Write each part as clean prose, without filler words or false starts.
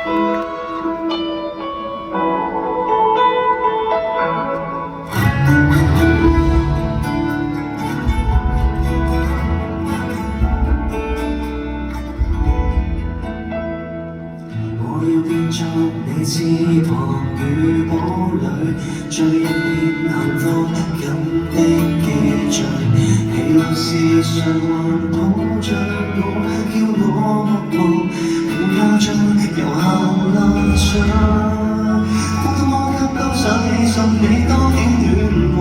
我要變作你翅膀與堡壘，在一片幸福感的記敘，喜樂時常還抱着我，叫我目光更加將有效立場。當我急到想起送你多點暖和，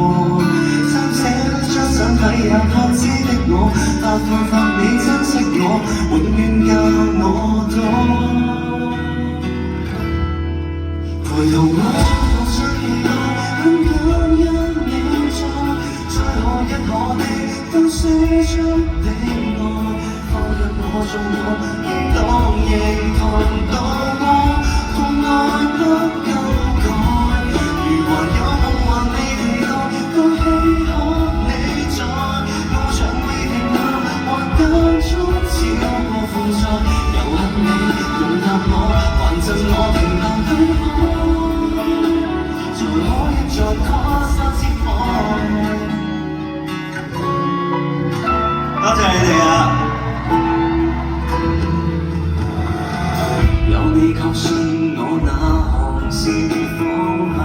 參寫得出身體也怕知的我，發放發你珍惜我，永遠教我懂。陪同我同上期待，很感恩你在何日何地都輸出的愛，放任我做我，應當認同到我，痛愛不更改。如還有夢還未期待，都希可你在，我尚未停下，或間中超過負載，又恨你容納我，還贈我平淡許可。多謝你哋啊！有你確信我那航線方向，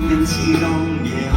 因此當夜空。